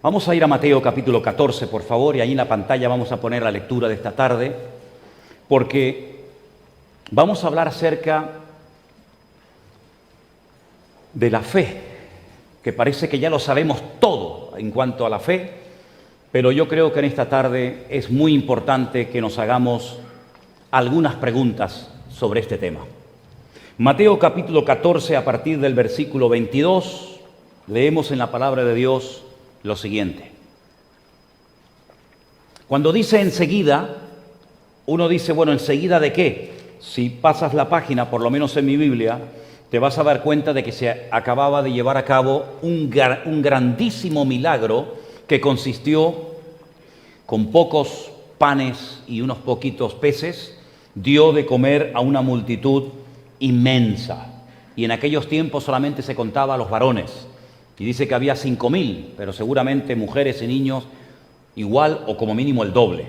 Vamos a ir a Mateo capítulo 14, por favor, y ahí en la pantalla vamos a poner la lectura de esta tarde, porque vamos a hablar acerca de la fe, que parece que ya lo sabemos todo en cuanto a la fe, pero yo creo que en esta tarde es muy importante que nos hagamos algunas preguntas sobre este tema. Mateo capítulo 14, a partir del versículo 22, leemos en la palabra de Dios lo siguiente. Cuando dice enseguida, uno dice, bueno, ¿enseguida de qué? Si pasas la página, por lo menos en mi Biblia, te vas a dar cuenta de que se acababa de llevar a cabo un grandísimo milagro que consistió con pocos panes y unos poquitos peces, dio de comer a una multitud inmensa. Y en aquellos tiempos solamente se contaba a los varones. Y dice que había 5.000, pero seguramente mujeres y niños igual o como mínimo el doble.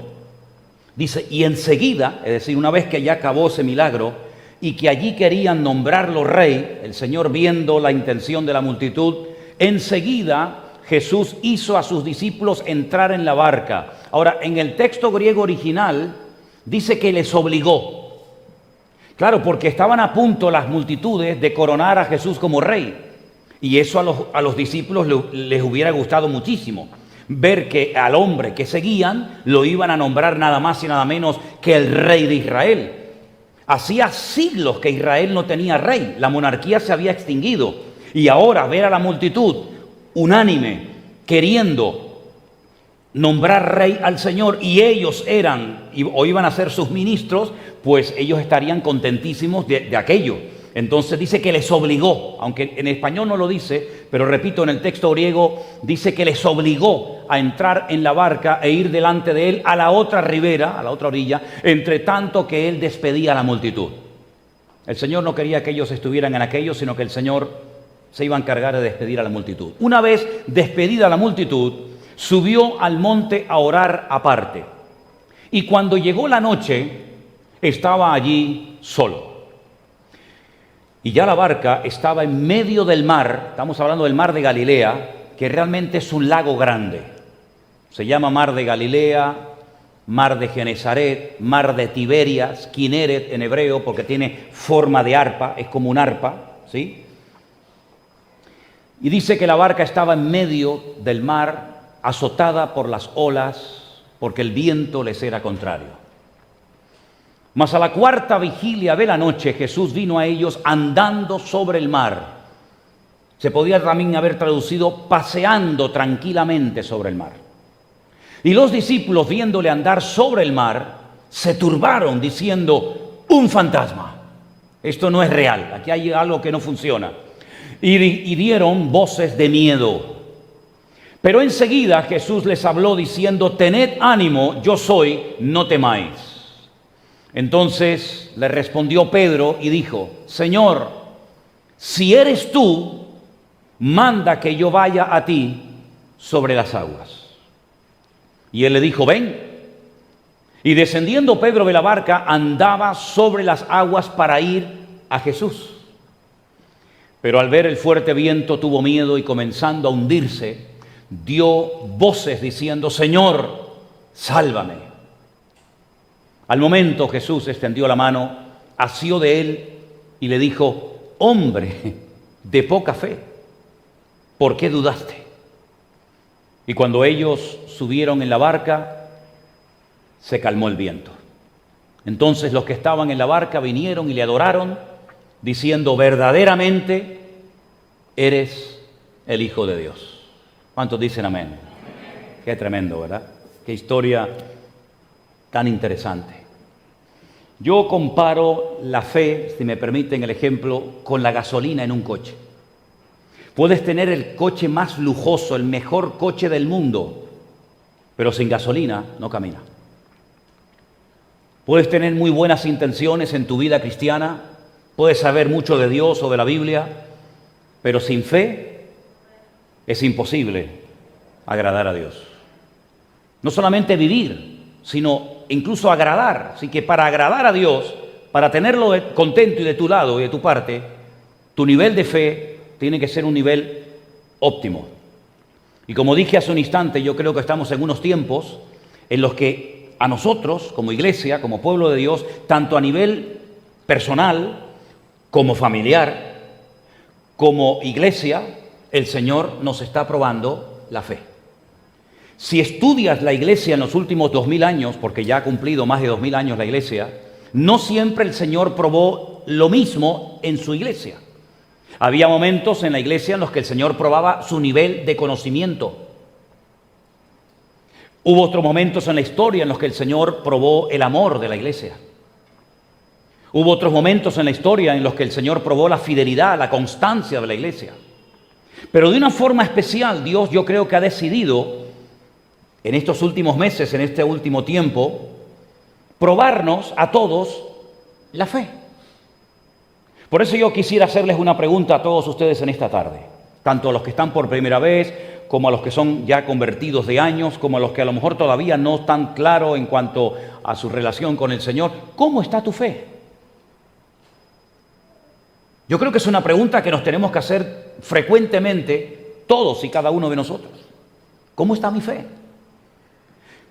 Dice, y enseguida, es decir, una vez que ya acabó ese milagro y que allí querían nombrarlo rey, el Señor viendo la intención de la multitud, enseguida Jesús hizo a sus discípulos entrar en la barca. Ahora, en el texto griego original dice que les obligó. Claro, porque estaban a punto las multitudes de coronar a Jesús como rey. Y eso a los discípulos les hubiera gustado muchísimo. Ver que al hombre que seguían lo iban a nombrar nada más y nada menos que el rey de Israel. Hacía siglos que Israel no tenía rey. La monarquía se había extinguido. Y ahora ver a la multitud unánime queriendo nombrar rey al Señor y ellos eran o iban a ser sus ministros, pues ellos estarían contentísimos de aquello. Entonces dice que les obligó, aunque en español no lo dice, pero repito, en el texto griego dice que les obligó a entrar en la barca e ir delante de él a la otra ribera, a la otra orilla, entre tanto que él despedía a la multitud. El Señor no quería que ellos estuvieran en aquello, sino que el Señor se iba a encargar de despedir a la multitud. Una vez despedida la multitud, subió al monte a orar aparte. Y cuando llegó la noche, estaba allí solo. Y ya la barca estaba en medio del mar, estamos hablando del mar de Galilea, que realmente es un lago grande. Se llama mar de Galilea, mar de Genesaret, mar de Tiberias, Kineret en hebreo, porque tiene forma de arpa, es como un arpa, ¿sí? Y dice que la barca estaba en medio del mar, azotada por las olas, porque el viento les era contrario. Mas a la cuarta vigilia de la noche Jesús vino a ellos andando sobre el mar. Se podía también haber traducido paseando tranquilamente sobre el mar. Y los discípulos, viéndole andar sobre el mar, se turbaron diciendo, un fantasma. Esto no es real, aquí hay algo que no funciona. Y dieron voces de miedo. Pero enseguida Jesús les habló diciendo, tened ánimo, yo soy, no temáis. Entonces le respondió Pedro y dijo, Señor, si eres tú, manda que yo vaya a ti sobre las aguas. Y él le dijo, ven. Y descendiendo Pedro de la barca, andaba sobre las aguas para ir a Jesús. Pero al ver el fuerte viento tuvo miedo y comenzando a hundirse, dio voces diciendo, Señor, sálvame. Al momento Jesús extendió la mano, asió de él y le dijo, hombre de poca fe, ¿por qué dudaste? Y cuando ellos subieron en la barca, se calmó el viento. Entonces los que estaban en la barca vinieron y le adoraron, diciendo, verdaderamente eres el Hijo de Dios. ¿Cuántos dicen amén? Qué tremendo, ¿verdad? Qué historia tan interesante. Yo comparo la fe, si me permiten el ejemplo, con la gasolina en un coche. Puedes tener el coche más lujoso, el mejor coche del mundo, pero sin gasolina no camina. Puedes tener muy buenas intenciones en tu vida cristiana, puedes saber mucho de Dios o de la Biblia, pero sin fe es imposible agradar a Dios. No solamente vivir, sino incluso agradar. Así que para agradar a Dios, para tenerlo contento y de tu lado y de tu parte, tu nivel de fe tiene que ser un nivel óptimo. Y como dije hace un instante, yo creo que estamos en unos tiempos en los que a nosotros, como iglesia, como pueblo de Dios, tanto a nivel personal como familiar, como iglesia, el Señor nos está probando la fe. Si estudias la iglesia en los últimos 2000 años, porque ya ha cumplido más de 2000 años la iglesia, no siempre el Señor probó lo mismo en su iglesia. Había momentos en la iglesia en los que el Señor probaba su nivel de conocimiento. Hubo otros momentos en la historia en los que el Señor probó el amor de la iglesia. Hubo otros momentos en la historia en los que el Señor probó la fidelidad, la constancia de la iglesia. Pero de una forma especial, Dios, yo creo que ha decidido en estos últimos meses, en este último tiempo, probarnos a todos la fe. Por eso yo quisiera hacerles una pregunta a todos ustedes en esta tarde, tanto a los que están por primera vez, como a los que son ya convertidos de años, como a los que a lo mejor todavía no están claros en cuanto a su relación con el Señor. ¿Cómo está tu fe? Yo creo que es una pregunta que nos tenemos que hacer frecuentemente todos y cada uno de nosotros. ¿Cómo está mi fe?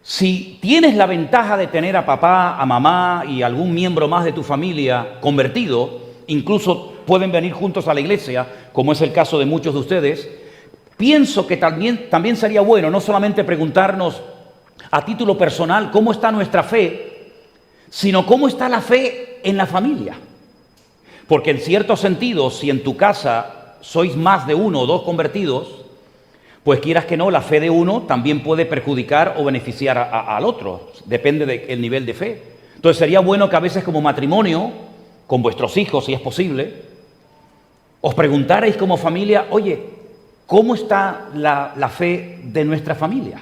Si tienes la ventaja de tener a papá, a mamá y algún miembro más de tu familia convertido, incluso pueden venir juntos a la iglesia, como es el caso de muchos de ustedes, pienso que también sería bueno no solamente preguntarnos a título personal cómo está nuestra fe, sino cómo está la fe en la familia. Porque en cierto sentido, si en tu casa sois más de uno o dos convertidos, pues quieras que no, la fe de uno también puede perjudicar o beneficiar al otro. Depende del nivel de fe. Entonces sería bueno que a veces como matrimonio, con vuestros hijos, si es posible, os preguntarais como familia, oye, ¿cómo está la fe de nuestra familia?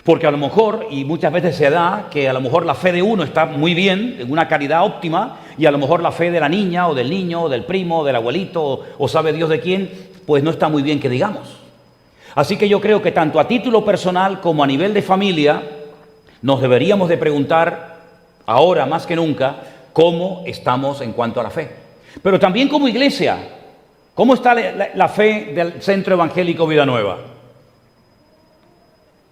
Porque a lo mejor, y muchas veces se da, que a lo mejor la fe de uno está muy bien, en una calidad óptima, y a lo mejor la fe de la niña, o del niño, o del primo, o del abuelito, o sabe Dios de quién, pues no está muy bien que digamos. Así que yo creo que tanto a título personal como a nivel de familia, nos deberíamos de preguntar, ahora más que nunca, cómo estamos en cuanto a la fe. Pero también como iglesia, ¿cómo está la fe del Centro Evangélico Vida Nueva?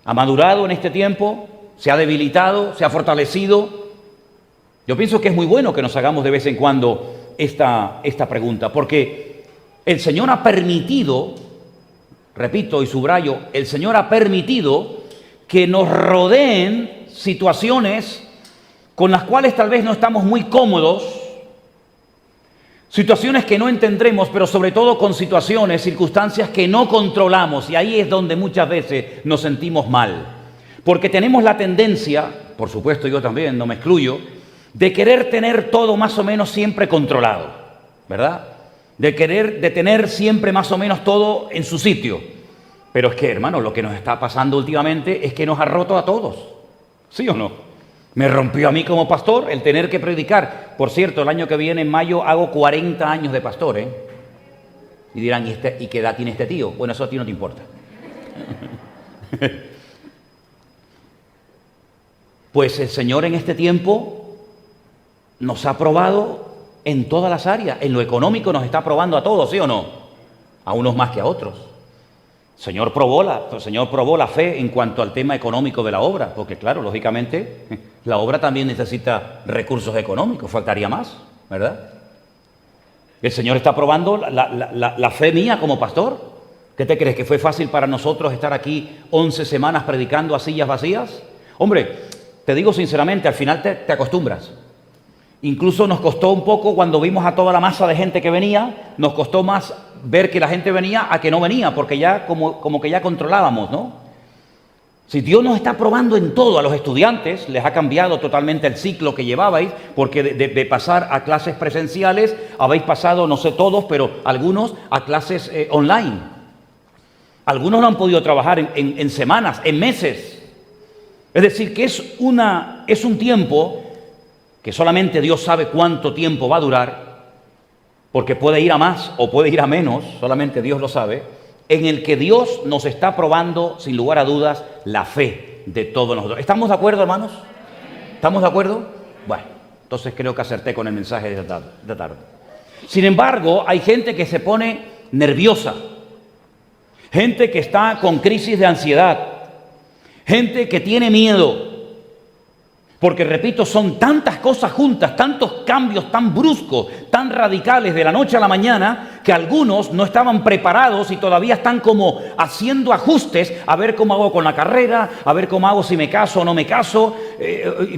¿Ha madurado en este tiempo? ¿Se ha debilitado? ¿Se ha fortalecido? Yo pienso que es muy bueno que nos hagamos de vez en cuando esta pregunta, porque el Señor ha permitido, repito y subrayo, el Señor ha permitido que nos rodeen situaciones con las cuales tal vez no estamos muy cómodos, situaciones que no entendremos, pero sobre todo con situaciones, circunstancias que no controlamos, y ahí es donde muchas veces nos sentimos mal. Porque tenemos la tendencia, por supuesto yo también, no me excluyo, de querer tener todo más o menos siempre controlado, ¿verdad? De tener siempre más o menos todo en su sitio. Pero es que, hermano, lo que nos está pasando últimamente es que nos ha roto a todos, ¿sí o no? Me rompió a mí como pastor el tener que predicar. Por cierto, el año que viene, en mayo, hago 40 años de pastor, ¿eh? Y dirán, ¿y qué edad tiene este tío? Bueno, eso a ti no te importa. Pues el Señor en este tiempo nos ha probado en todas las áreas. En lo económico nos está probando a todos, ¿sí o no? A unos más que a otros. El Señor probó la fe en cuanto al tema económico de la obra, porque claro, lógicamente, la obra también necesita recursos económicos, faltaría más, ¿verdad? El Señor está probando la fe mía como pastor. ¿Qué te crees? ¿Que fue fácil para nosotros estar aquí 11 semanas predicando a sillas vacías? Hombre, te digo sinceramente, al final te acostumbras. Incluso nos costó un poco cuando vimos a toda la masa de gente que venía, nos costó más ver que la gente venía a que no venía, porque ya como que ya controlábamos, ¿no? Si Dios nos está probando en todo, a los estudiantes les ha cambiado totalmente el ciclo que llevabais, porque de pasar a clases presenciales habéis pasado, no sé todos, pero algunos a clases online. Algunos no han podido trabajar en semanas, en meses. Es decir, que es un tiempo que solamente Dios sabe cuánto tiempo va a durar, porque puede ir a más o puede ir a menos, solamente Dios lo sabe, en el que Dios nos está probando, sin lugar a dudas, la fe de todos nosotros. ¿Estamos de acuerdo, hermanos? ¿Estamos de acuerdo? Bueno, entonces creo que acerté con el mensaje de esta tarde. Sin embargo, hay gente que se pone nerviosa, gente que está con crisis de ansiedad, gente que tiene miedo, porque repito, son tantas cosas juntas, tantos cambios tan bruscos, tan radicales de la noche a la mañana, que algunos no estaban preparados y todavía están como haciendo ajustes a ver cómo hago con la carrera, a ver cómo hago si me caso o no me caso,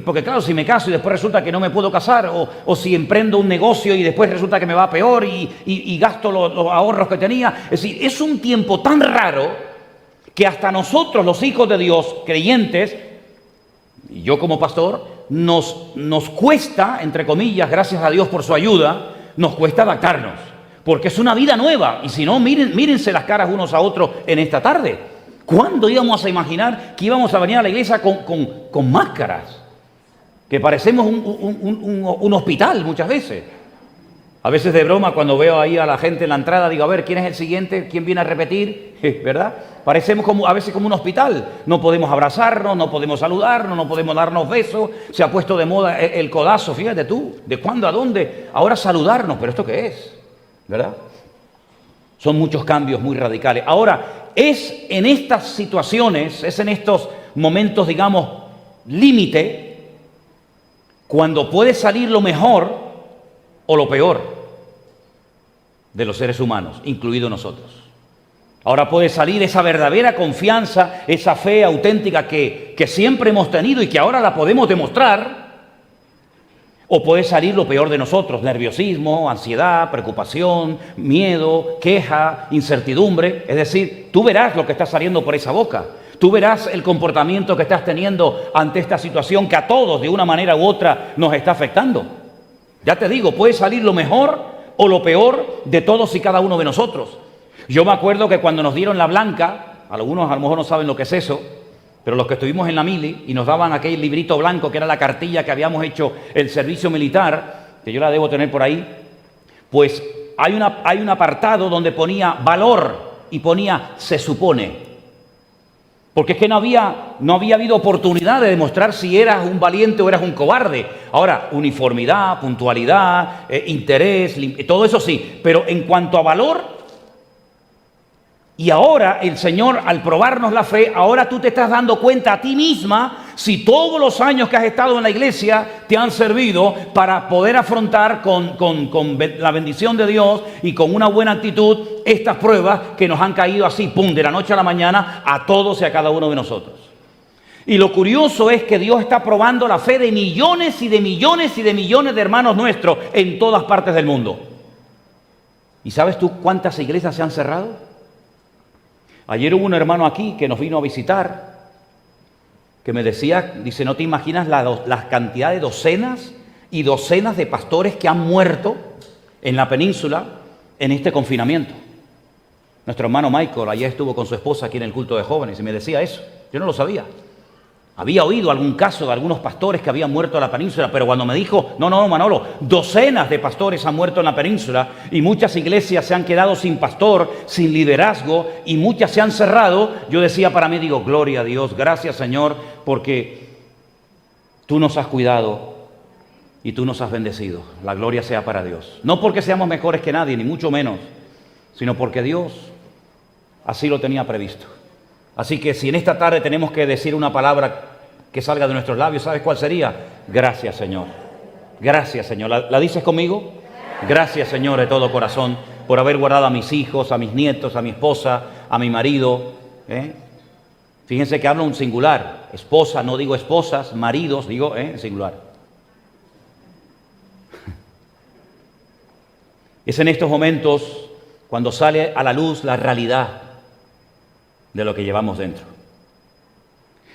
porque claro, si me caso y después resulta que no me puedo casar, o si emprendo un negocio y después resulta que me va peor y gasto los ahorros que tenía. Es decir, es un tiempo tan raro que hasta nosotros, los hijos de Dios, creyentes, y yo como pastor, nos cuesta, entre comillas, gracias a Dios por su ayuda, nos cuesta adaptarnos, porque es una vida nueva. Y si no, mírense las caras unos a otros en esta tarde. ¿Cuándo íbamos a imaginar que íbamos a venir a la iglesia con máscaras? Que parecemos un hospital muchas veces. A veces de broma, cuando veo ahí a la gente en la entrada, digo, a ver, ¿quién es el siguiente? ¿Quién viene a repetir? ¿Verdad? Parecemos a veces como un hospital. No podemos abrazarnos, no podemos saludarnos, no podemos darnos besos. Se ha puesto de moda el codazo, fíjate tú, ¿de cuándo a dónde? Ahora saludarnos, ¿pero esto qué es? ¿Verdad? Son muchos cambios muy radicales. Ahora, es en estas situaciones, es en estos momentos, digamos, límite, cuando puede salir lo mejor o lo peor de los seres humanos, incluidos nosotros. Ahora puede salir esa verdadera confianza, esa fe auténtica que siempre hemos tenido y que ahora la podemos demostrar, o puede salir lo peor de nosotros, nerviosismo, ansiedad, preocupación, miedo, queja, incertidumbre. Es decir, tú verás lo que está saliendo por esa boca. Tú verás el comportamiento que estás teniendo ante esta situación que a todos de una manera u otra nos está afectando. Ya te digo, puede salir lo mejor o lo peor de todos y cada uno de nosotros. Yo me acuerdo que cuando nos dieron la blanca, algunos a lo mejor no saben lo que es eso, pero los que estuvimos en la mili y nos daban aquel librito blanco que era la cartilla que habíamos hecho el servicio militar, que yo la debo tener por ahí, pues hay un apartado donde ponía valor y ponía se supone. Porque es que no había habido oportunidad de demostrar si eras un valiente o eras un cobarde. Ahora, uniformidad, puntualidad, interés, todo eso sí. Pero en cuanto a valor, y ahora el Señor, al probarnos la fe, ahora tú te estás dando cuenta a ti misma si todos los años que has estado en la iglesia te han servido para poder afrontar con la bendición de Dios y con una buena actitud estas pruebas que nos han caído así, pum, de la noche a la mañana a todos y a cada uno de nosotros. Y lo curioso es que Dios está probando la fe de millones y de millones y de millones de hermanos nuestros en todas partes del mundo. ¿Y sabes tú cuántas iglesias se han cerrado? Ayer hubo un hermano aquí que nos vino a visitar, que me decía, dice, no te imaginas la cantidad de docenas y docenas de pastores que han muerto en la península en este confinamiento. Nuestro hermano Michael ayer estuvo con su esposa aquí en el culto de jóvenes y me decía eso. Yo no lo sabía. Había oído algún caso de algunos pastores que habían muerto en la península, pero cuando me dijo, no, Manolo, docenas de pastores han muerto en la península y muchas iglesias se han quedado sin pastor, sin liderazgo y muchas se han cerrado, yo decía para mí, digo, gloria a Dios, gracias Señor, porque tú nos has cuidado y tú nos has bendecido. La gloria sea para Dios. No porque seamos mejores que nadie, ni mucho menos, sino porque Dios así lo tenía previsto. Así que si en esta tarde tenemos que decir una palabra que salga de nuestros labios, ¿sabes cuál sería? Gracias, Señor. Gracias, Señor. ¿La dices conmigo? Gracias, Señor, de todo corazón, por haber guardado a mis hijos, a mis nietos, a mi esposa, a mi marido. Fíjense que hablo en singular. Esposa, no digo esposas, maridos, digo en singular. Es en estos momentos cuando sale a la luz la realidad de lo que llevamos dentro.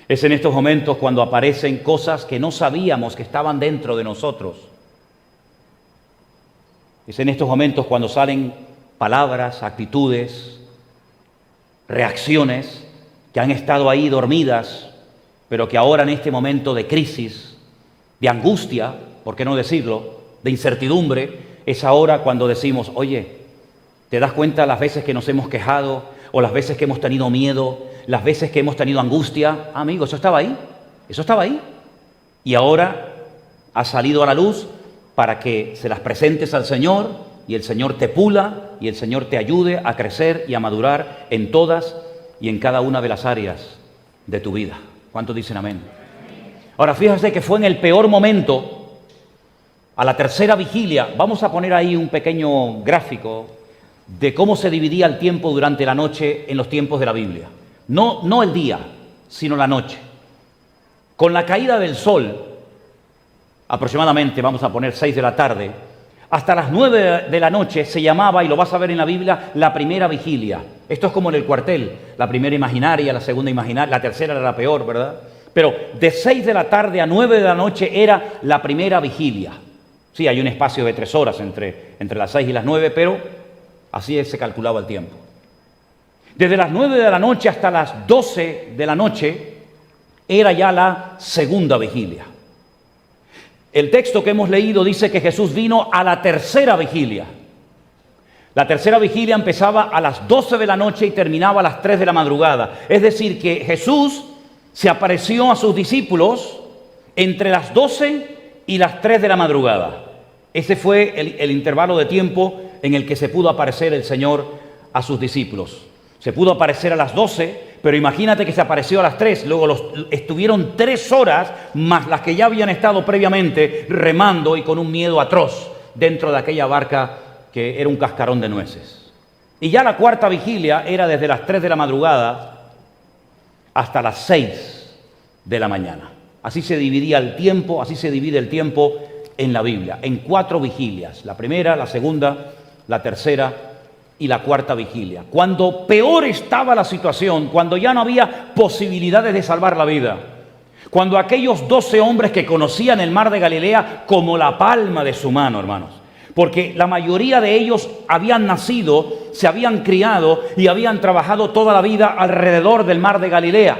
Es en estos momentos cuando aparecen cosas que no sabíamos que estaban dentro de nosotros. Es en estos momentos cuando salen palabras, actitudes, reacciones que han estado ahí dormidas, pero que ahora en este momento de crisis, de angustia, ¿por qué no decirlo?, de incertidumbre, es ahora cuando decimos, oye, ¿te das cuenta las veces que nos hemos quejado o las veces que hemos tenido miedo, las veces que hemos tenido angustia? Amigo, eso estaba ahí, eso estaba ahí. Y ahora has salido a la luz para que se las presentes al Señor y el Señor te pula y el Señor te ayude a crecer y a madurar en todas y en cada una de las áreas de tu vida. ¿Cuántos dicen amén? Ahora fíjate que fue en el peor momento, a la tercera vigilia. Vamos a poner ahí un pequeño gráfico de cómo se dividía el tiempo durante la noche en los tiempos de la Biblia. No el día, sino la noche. Con la caída del sol, aproximadamente, vamos a poner 6 de la tarde, hasta las 9 de la noche se llamaba, y lo vas a ver en la Biblia, la primera vigilia. Esto es como en el cuartel, la primera imaginaria, la segunda imaginaria, la tercera era la peor, ¿verdad? Pero de 6 de la tarde a 9 de la noche era la primera vigilia. Sí, hay un espacio de 3 horas entre las 6 y las 9, pero así se calculaba el tiempo. Desde las 9 de la noche hasta las 12 de la noche era ya la segunda vigilia. El texto que hemos leído dice que Jesús vino a la tercera vigilia. La tercera vigilia empezaba a las 12 de la noche y terminaba a las 3 de la madrugada. Es decir, que Jesús se apareció a sus discípulos entre las 12 y las 3 de la madrugada. Ese fue el intervalo de tiempo en el que se pudo aparecer el Señor a sus discípulos. Se pudo aparecer a las 12, pero imagínate que se apareció a las 3, luego estuvieron 3 horas más las que ya habían estado previamente remando y con un miedo atroz dentro de aquella barca que era un cascarón de nueces. Y ya la cuarta vigilia era desde las 3 de la madrugada hasta las 6 de la mañana. Así se dividía el tiempo, así se divide el tiempo en la Biblia, en 4 vigilias, la primera, la segunda, la tercera y la cuarta vigilia. Cuando peor estaba la situación, cuando ya no había posibilidades de salvar la vida, cuando aquellos 12 hombres que conocían el mar de Galilea como la palma de su mano, hermanos, porque la mayoría de ellos habían nacido, se habían criado y habían trabajado toda la vida alrededor del mar de Galilea,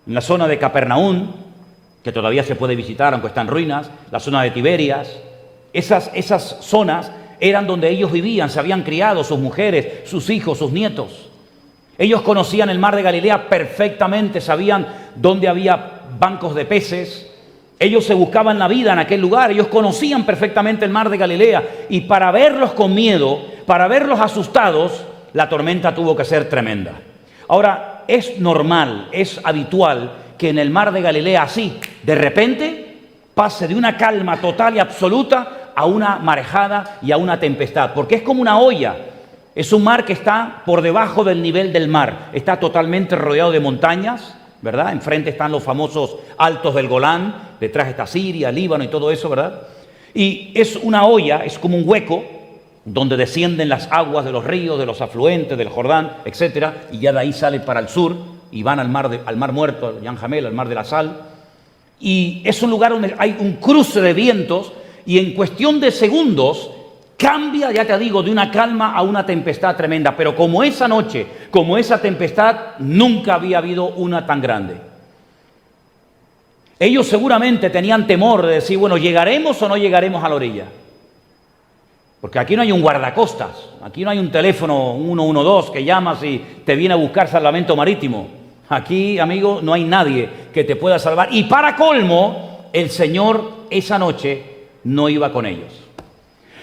en la zona de Capernaum, que todavía se puede visitar aunque está en ruinas, la zona de Tiberias, esas zonas eran donde ellos vivían, se habían criado, sus mujeres, sus hijos, sus nietos. Ellos conocían el mar de Galilea perfectamente, sabían dónde había bancos de peces. Ellos se buscaban la vida en aquel lugar, ellos conocían perfectamente el mar de Galilea. Y para verlos con miedo, para verlos asustados, la tormenta tuvo que ser tremenda. Ahora, es normal, es habitual que en el mar de Galilea así, de repente, pase de una calma total y absoluta a una marejada y a una tempestad, porque es como una olla. Es un mar que está por debajo del nivel del mar, está totalmente rodeado de montañas, ¿verdad? Enfrente están los famosos altos del Golán, detrás está Siria, Líbano y todo eso, ¿verdad? Y es una olla, es como un hueco donde descienden las aguas de los ríos, de los afluentes, del Jordán, etcétera, y ya de ahí salen para el sur y van al mar muerto, al Yan Jamel, al mar de la sal. Y es un lugar donde hay un cruce de vientos y en cuestión de segundos cambia, ya te digo, de una calma a una tempestad tremenda. Pero como esa noche, como esa tempestad, nunca había habido una tan grande. Ellos seguramente tenían temor de decir, bueno, ¿llegaremos o no llegaremos a la orilla? Porque aquí no hay un guardacostas, aquí no hay un teléfono 112 que llamas y te viene a buscar salvamento marítimo. Aquí, amigo, no hay nadie que te pueda salvar. Y para colmo, el Señor esa noche no iba con ellos.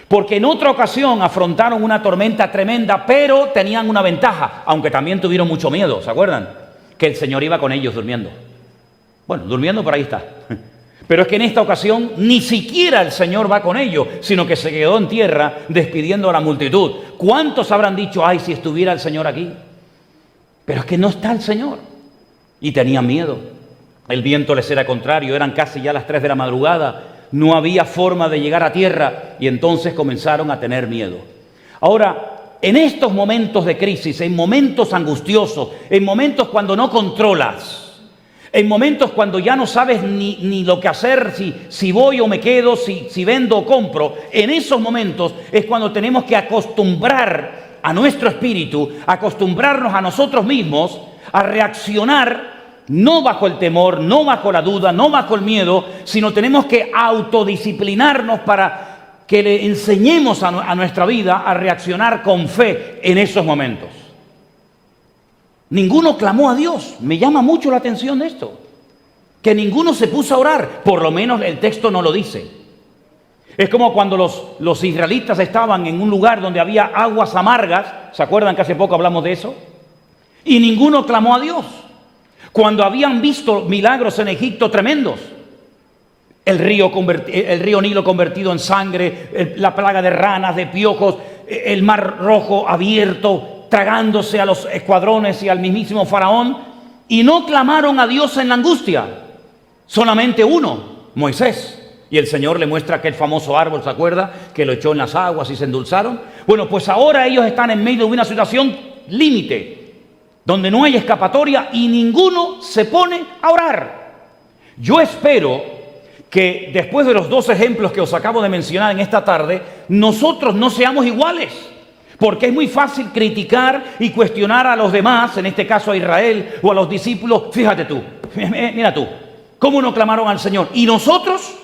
Porque en otra ocasión afrontaron una tormenta tremenda, pero tenían una ventaja, aunque también tuvieron mucho miedo, ¿se acuerdan? Que el Señor iba con ellos durmiendo. Bueno, durmiendo por ahí está. Pero es que en esta ocasión ni siquiera el Señor va con ellos, sino que se quedó en tierra despidiendo a la multitud. ¿Cuántos habrán dicho, ay, si estuviera el Señor aquí? Pero es que no está el Señor. Y tenían miedo. El viento les era contrario, eran casi ya las 3 de la madrugada. No había forma de llegar a tierra y entonces comenzaron a tener miedo. Ahora, en estos momentos de crisis, en momentos angustiosos, en momentos cuando no controlas, en momentos cuando ya no sabes ni lo que hacer, si voy o me quedo, si vendo o compro, en esos momentos es cuando tenemos que acostumbrar a nuestro espíritu, acostumbrarnos a nosotros mismos a reaccionar no bajo el temor, no bajo la duda, no bajo el miedo, sino tenemos que autodisciplinarnos para que le enseñemos a nuestra vida a reaccionar con fe en esos momentos. Ninguno clamó a Dios. Me llama mucho la atención esto. que ninguno se puso a orar, por lo menos el texto no lo dice. Es como cuando los israelitas estaban en un lugar donde había aguas amargas, ¿se acuerdan que hace poco hablamos de eso? Y ninguno clamó a Dios. Cuando habían visto milagros en Egipto tremendos, el río Nilo convertido en sangre, la plaga de ranas, de piojos, el mar rojo abierto, tragándose a los escuadrones y al mismísimo faraón, y no clamaron a Dios en la angustia. Solamente uno, Moisés. Y el Señor le muestra aquel famoso árbol, ¿se acuerda? Que lo echó en las aguas y se endulzaron. Bueno, pues ahora ellos están en medio de una situación límite, donde no hay escapatoria y ninguno se pone a orar. Yo espero que después de los 2 ejemplos que os acabo de mencionar en esta tarde, nosotros no seamos iguales. Porque es muy fácil criticar y cuestionar a los demás, en este caso a Israel o a los discípulos. Fíjate tú, mira tú, cómo no clamaron al Señor. Y nosotros,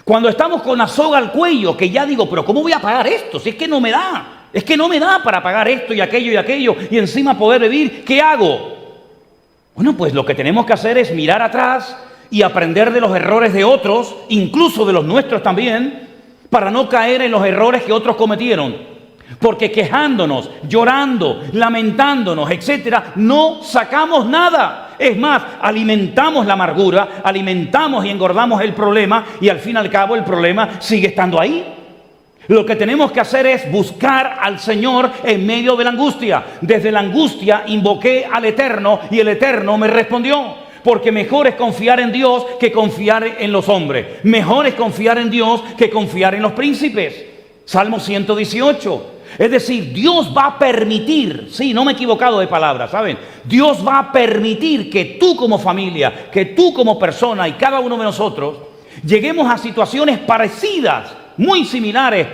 cuando estamos con la soga al cuello, que ya digo, pero ¿cómo voy a pagar esto? Si es que no me da, es que no me da para pagar esto y aquello, y encima poder vivir, ¿qué hago? Bueno, pues lo que tenemos que hacer es mirar atrás y aprender de los errores de otros, incluso de los nuestros también, para no caer en los errores que otros cometieron. Porque quejándonos, llorando, lamentándonos, etcétera, no sacamos nada. Es más, alimentamos la amargura, alimentamos y engordamos el problema y al fin y al cabo el problema sigue estando ahí. Lo que tenemos que hacer es buscar al Señor en medio de la angustia. Desde la angustia invoqué al Eterno y el Eterno me respondió. Porque mejor es confiar en Dios que confiar en los hombres. Mejor es confiar en Dios que confiar en los príncipes. Salmo 118. Es decir, Dios va a permitir, sí, no me he equivocado de palabra, ¿saben? Dios va a permitir que tú como familia, que tú como persona y cada uno de nosotros lleguemos a situaciones parecidas, muy similares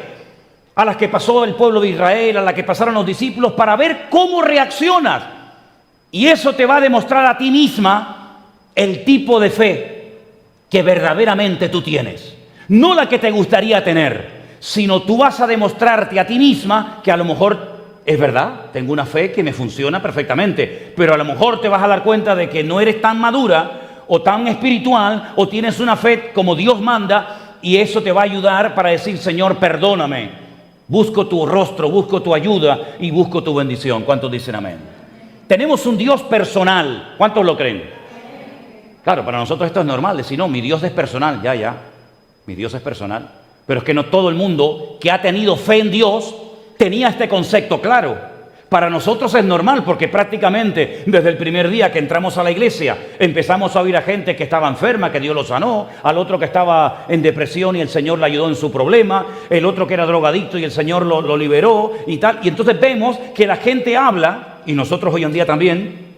a las que pasó el pueblo de Israel, a las que pasaron los discípulos, para ver cómo reaccionas. Y eso te va a demostrar a ti misma el tipo de fe que verdaderamente tú tienes. No la que te gustaría tener, sino tú vas a demostrarte a ti misma que a lo mejor es verdad, tengo una fe que me funciona perfectamente, pero a lo mejor te vas a dar cuenta de que no eres tan madura o tan espiritual o tienes una fe como Dios manda y eso te va a ayudar para decir, Señor, perdóname, busco tu rostro, busco tu ayuda y busco tu bendición. ¿Cuántos dicen amén? Tenemos un Dios personal. ¿Cuántos lo creen? Claro, para nosotros esto es normal, decir, no, mi Dios es personal, ya, mi Dios es personal. Pero es que no todo el mundo que ha tenido fe en Dios tenía este concepto claro. Para nosotros es normal porque prácticamente desde el primer día que entramos a la iglesia empezamos a oír a gente que estaba enferma, que Dios lo sanó, al otro que estaba en depresión y el Señor le ayudó en su problema, el otro que era drogadicto y el Señor lo liberó y tal. Y entonces vemos que la gente habla, y nosotros hoy en día también,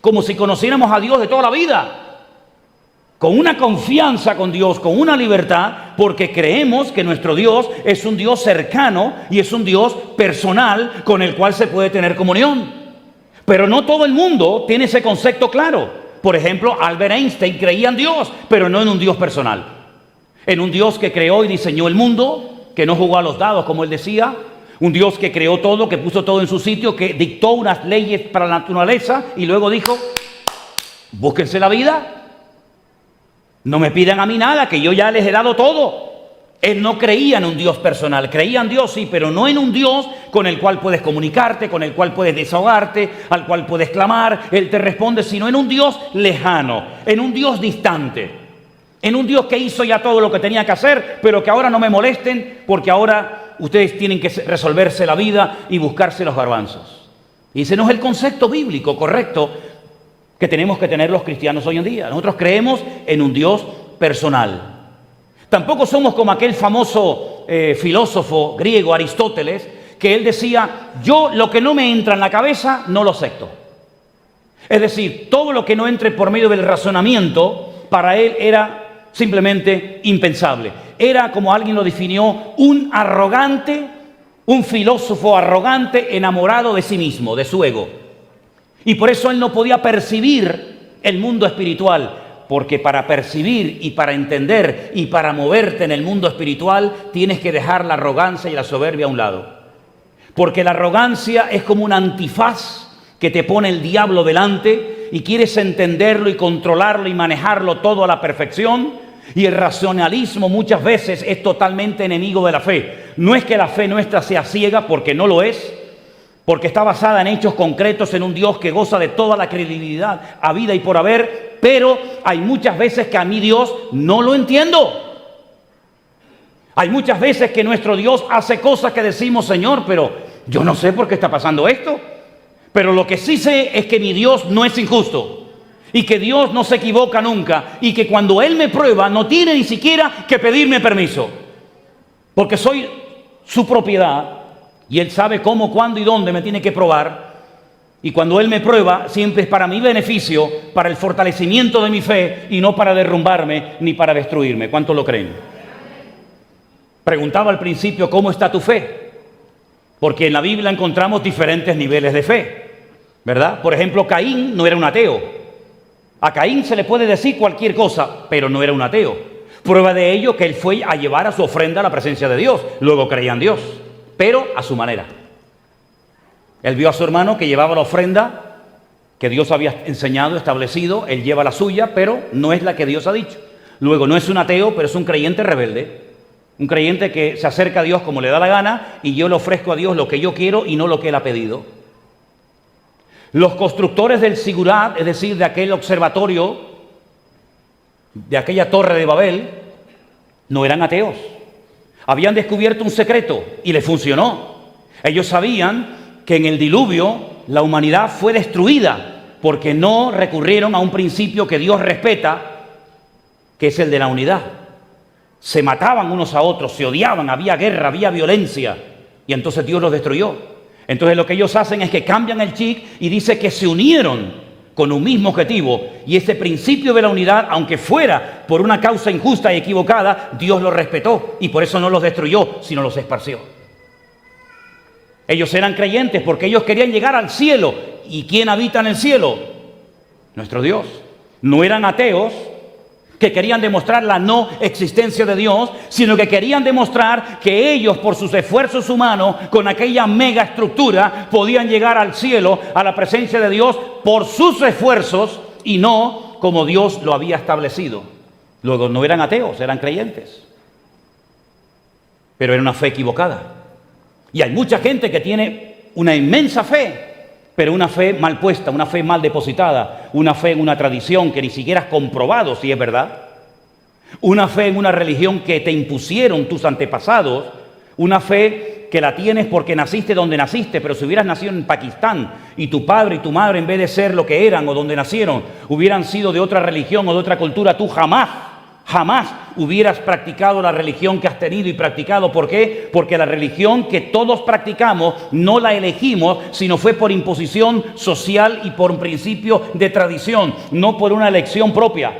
como si conociéramos a Dios de toda la vida. Con una confianza con Dios, con una libertad, porque creemos que nuestro Dios es un Dios cercano y es un Dios personal con el cual se puede tener comunión. Pero no todo el mundo tiene ese concepto claro. Por ejemplo, Albert Einstein creía en Dios, pero no en un Dios personal. En un Dios que creó y diseñó el mundo, que no jugó a los dados, como él decía. Un Dios que creó todo, que puso todo en su sitio, que dictó unas leyes para la naturaleza y luego dijo, búsquense la vida. No me pidan a mí nada, que yo ya les he dado todo. Él no creía en un Dios personal, creía en Dios sí, pero no en un Dios con el cual puedes comunicarte, con el cual puedes desahogarte, al cual puedes clamar, Él te responde, sino en un Dios lejano, en un Dios distante, en un Dios que hizo ya todo lo que tenía que hacer, pero que ahora no me molesten, porque ahora ustedes tienen que resolverse la vida y buscarse los garbanzos. Y ese no es el concepto bíblico correcto que tenemos que tener los cristianos hoy en día. Nosotros creemos en un Dios personal. Tampoco somos como aquel famoso filósofo griego Aristóteles, que él decía, yo lo que no me entra en la cabeza no lo acepto. Es decir, todo lo que no entre por medio del razonamiento, para él era simplemente impensable. Era, como alguien lo definió, un arrogante, un filósofo arrogante enamorado de sí mismo, de su ego. Y por eso él no podía percibir el mundo espiritual, porque para percibir y para entender y para moverte en el mundo espiritual tienes que dejar la arrogancia y la soberbia a un lado. Porque la arrogancia es como un antifaz que te pone el diablo delante y quieres entenderlo y controlarlo y manejarlo todo a la perfección. Y el racionalismo muchas veces es totalmente enemigo de la fe. No es que la fe nuestra sea ciega, porque no lo es, porque está basada en hechos concretos, en un Dios que goza de toda la credibilidad habida y por haber, pero hay muchas veces que a mí Dios no lo entiendo. Hay muchas veces que nuestro Dios hace cosas que decimos, Señor, pero yo no sé por qué está pasando esto. Pero lo que sí sé es que mi Dios no es injusto. Y que Dios no se equivoca nunca. Y que cuando Él me prueba, no tiene ni siquiera que pedirme permiso. Porque soy su propiedad. Y Él sabe cómo, cuándo y dónde me tiene que probar. Y cuando Él me prueba, siempre es para mi beneficio, para el fortalecimiento de mi fe, y no para derrumbarme ni para destruirme. ¿Cuántos lo creen? Preguntaba al principio, ¿cómo está tu fe? Porque en la Biblia encontramos diferentes niveles de fe, ¿verdad? Por ejemplo, Caín no era un ateo. A Caín se le puede decir cualquier cosa, pero no era un ateo. Prueba de ello que él fue a llevar a su ofrenda a la presencia de Dios. Luego creía en Dios, pero a su manera. Él vio a su hermano que llevaba la ofrenda que Dios había enseñado, establecido. Él lleva la suya, pero no es la que Dios ha dicho. Luego no es un ateo, pero es un creyente rebelde. Un creyente que se acerca a Dios como le da la gana y yo le ofrezco a Dios lo que yo quiero y no lo que Él ha pedido. Los constructores del Sigurat, es decir, de aquel observatorio, de aquella torre de Babel, no eran ateos. Habían descubierto un secreto y les funcionó. Ellos sabían que en el diluvio la humanidad fue destruida porque no recurrieron a un principio que Dios respeta, que es el de la unidad. Se mataban unos a otros, se odiaban, había guerra, había violencia, y entonces Dios los destruyó. Entonces lo que ellos hacen es que cambian el chip y dice que se unieron con un mismo objetivo, y ese principio de la unidad, aunque fuera por una causa injusta y equivocada, Dios lo respetó y por eso no los destruyó, sino los esparció. Ellos eran creyentes porque ellos querían llegar al cielo. ¿Y quién habita en el cielo? Nuestro Dios. No eran ateos que querían demostrar la no existencia de Dios, sino que querían demostrar que ellos, por sus esfuerzos humanos, con aquella mega estructura, podían llegar al cielo, a la presencia de Dios, por sus esfuerzos y no como Dios lo había establecido. Luego no eran ateos, eran creyentes. Pero era una fe equivocada. Y hay mucha gente que tiene una inmensa fe, pero una fe mal puesta, una fe mal depositada, una fe en una tradición que ni siquiera has comprobado si es verdad, una fe en una religión que te impusieron tus antepasados, una fe que la tienes porque naciste donde naciste, pero si hubieras nacido en Pakistán y tu padre y tu madre, en vez de ser lo que eran o donde nacieron, hubieran sido de otra religión o de otra cultura, tú jamás hubieras practicado la religión que has tenido y practicado. ¿Por qué? Porque la religión que todos practicamos no la elegimos, sino fue por imposición social y por un principio de tradición, no por una elección propia.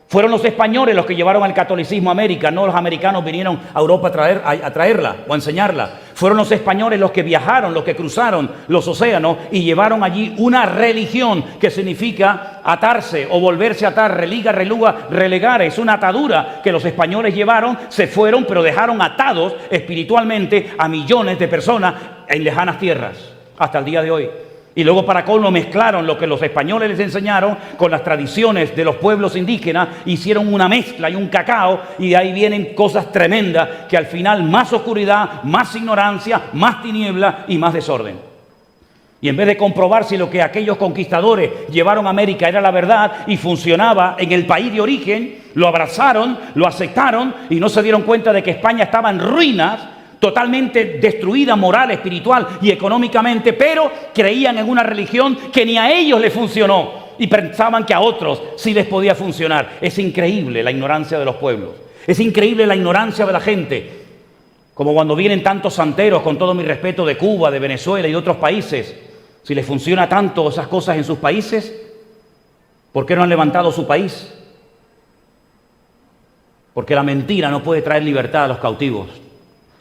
Fueron los españoles los que llevaron el catolicismo a América, no los americanos vinieron a Europa a traerla o a enseñarla. Fueron los españoles los que viajaron, los que cruzaron los océanos y llevaron allí una religión que significa atarse o volverse a atar, religa, reluga, relegar. Es una atadura que los españoles llevaron, se fueron, pero dejaron atados espiritualmente a millones de personas en lejanas tierras hasta el día de hoy. Y luego para colmo mezclaron lo que los españoles les enseñaron con las tradiciones de los pueblos indígenas, hicieron una mezcla y un cacao, y de ahí vienen cosas tremendas que al final más oscuridad, más ignorancia, más tiniebla y más desorden. Y en vez de comprobar si lo que aquellos conquistadores llevaron a América era la verdad y funcionaba en el país de origen, lo abrazaron, lo aceptaron y no se dieron cuenta de que España estaba en ruinas, totalmente destruida moral, espiritual y económicamente, pero creían en una religión que ni a ellos les funcionó y pensaban que a otros sí les podía funcionar. Es increíble la ignorancia de los pueblos, es increíble la ignorancia de la gente, como cuando vienen tantos santeros, con todo mi respeto, de Cuba, de Venezuela y de otros países. Si les funciona tanto esas cosas en sus países, ¿por qué no han levantado su país? Porque la mentira no puede traer libertad a los cautivos.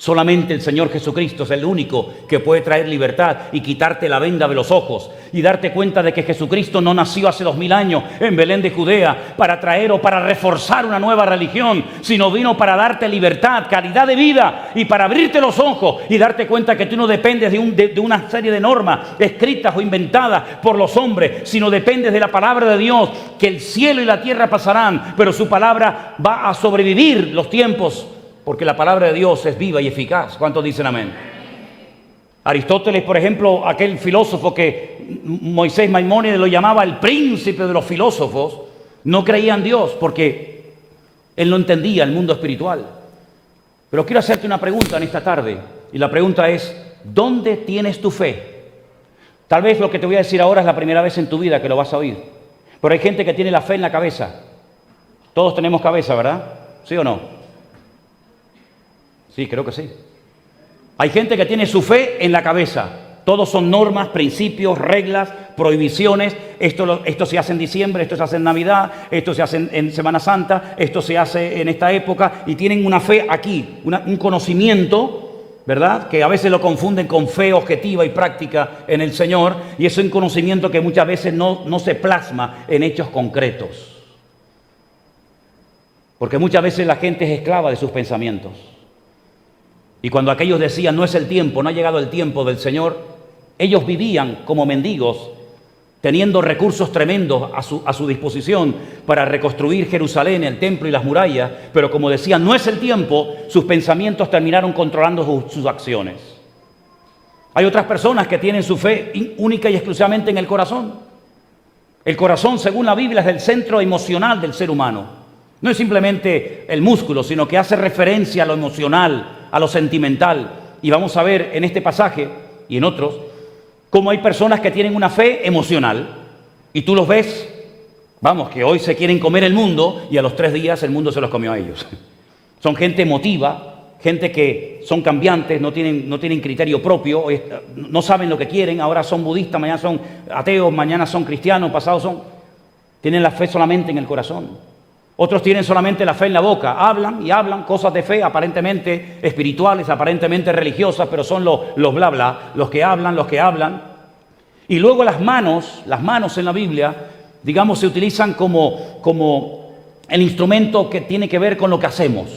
Solamente el Señor Jesucristo es el único que puede traer libertad y quitarte la venda de los ojos y darte cuenta de que Jesucristo no nació hace 2000 años en Belén de Judea para traer o para reforzar una nueva religión, sino vino para darte libertad, calidad de vida y para abrirte los ojos y darte cuenta que tú no dependes de una serie de normas escritas o inventadas por los hombres, sino dependes de la palabra de Dios, que el cielo y la tierra pasarán, pero su palabra va a sobrevivir los tiempos. Porque la palabra de Dios es viva y eficaz. ¿Cuántos dicen amén? Aristóteles, por ejemplo, aquel filósofo que Moisés Maimónides lo llamaba el príncipe de los filósofos, no creía en Dios porque él no entendía el mundo espiritual. Pero quiero hacerte una pregunta en esta tarde. Y la pregunta es, ¿dónde tienes tu fe? Tal vez lo que te voy a decir ahora es la primera vez en tu vida que lo vas a oír. Pero hay gente que tiene la fe en la cabeza. Todos tenemos cabeza, ¿verdad? ¿Sí o no? Sí, creo que sí. Hay gente que tiene su fe en la cabeza. Todos son normas, principios, reglas, prohibiciones. Esto se hace en diciembre, esto se hace en Navidad, esto se hace en Semana Santa, esto se hace en esta época. Y tienen una fe aquí, un conocimiento, ¿verdad? Que a veces lo confunden con fe objetiva y práctica en el Señor. Y es un conocimiento que muchas veces no se plasma en hechos concretos. Porque muchas veces la gente es esclava de sus pensamientos. Y cuando aquellos decían, no es el tiempo, no ha llegado el tiempo del Señor, ellos vivían como mendigos, teniendo recursos tremendos a su disposición para reconstruir Jerusalén, el templo y las murallas, pero como decían, no es el tiempo, sus pensamientos terminaron controlando sus acciones. Hay otras personas que tienen su fe única y exclusivamente en el corazón. El corazón, según la Biblia, es el centro emocional del ser humano. No es simplemente el músculo, sino que hace referencia a lo emocional, a lo sentimental. Y vamos a ver en este pasaje y en otros cómo hay personas que tienen una fe emocional y tú los ves, vamos, que hoy se quieren comer el mundo y a los 3 días el mundo se los comió a ellos. Son gente emotiva, gente que son cambiantes, no tienen criterio propio, no saben lo que quieren, ahora son budistas, mañana son ateos, mañana son cristianos, pasados tienen la fe solamente en el corazón. Otros tienen solamente la fe en la boca, hablan y hablan cosas de fe aparentemente espirituales, aparentemente religiosas, pero son los bla bla, los que hablan. Y luego las manos en la Biblia, digamos, se utilizan como el instrumento que tiene que ver con lo que hacemos.